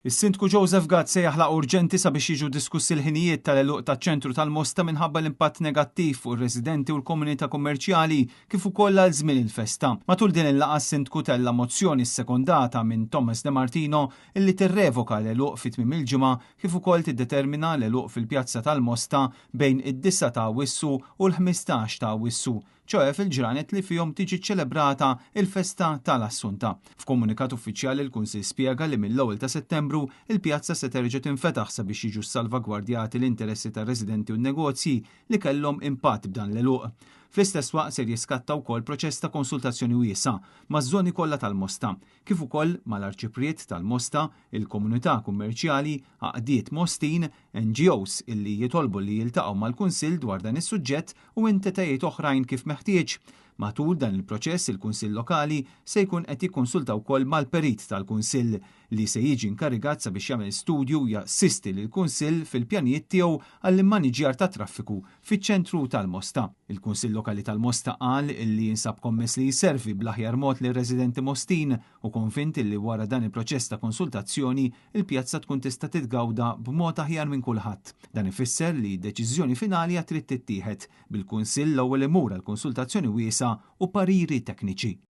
Is-Sindku Joseph Gatt se jaħlaq urġenti sabiex jiġu diskussi l-ħinijiet tal-eluq taċ-ċentru tal-Mosta minħabba l-impatt negattiv fuq ir-residenti u l-komunità kummerċjali kif ukoll għal żmien il-festa. Matul din il-laqgħa s-Sindku tella mozzjoni ssekondata minn Thomas De Martino illi tirrevoka l-eluq fit-tmiem il-ġimgħa kif ukoll tiddetermina l-eluq fil-Pjazza tal-Mosta bejn id-9 ta' Awwissu u l-15 ta' Awwissu, ċoe fil-ġranet li fihom tiġi ċċelebrata il-festa tal-Assunta. F'komunikat uffiċjali l-Kunsill spjega li mill-ewwel ta' Settembru il-pjazza se terġa' tinfetaħ sabiex jiġu salvagwardjati l-interessi tar-residenti u n-negozji li kellhom impatt b'dan l-eluq. Fl-istess waqt ser jiskatta wkoll proċess ta' konsultazzjoni wiesa' maż-żoni kollha tal-Mosta, kif ukoll mal-arċipriet tal-Mosta, il-komunità kummerċjali, għaqdiet Mostin, NGOs illi jitolbu li jiltaqgħu mal-Kunsill dwar dan is-suġġett u entitajiet oħrajn kif meħtieġ. Matul dan il-proċess il-Kunsill Lokali se jkun qed jikkonsulta wkoll mal-perit tal-Kunsill li se jiġi inkarigat sabiex jagħmel studju jassisti lill-Kunsill fil-pjanijiet tiegħu għall-immaniġjar ta' traffiku fiċ-ċentru tal-Mosta. Il-Kunsill Lokali tal-Mosta qal li jinsab kommess li jservi bl-aħjar mod lir residenti Mostin u konvint li wara dan il-proċess ta' konsultazzjoni il-pjazza tkun tista' titgawda b'mod aħjar minn kulħadd. Dan ifisser li d-deċiżjoni finali trid tittieħed bil-Kunsill l-ewwel imur għall-konsultazzjoni wiesa' u pariri tekniċi.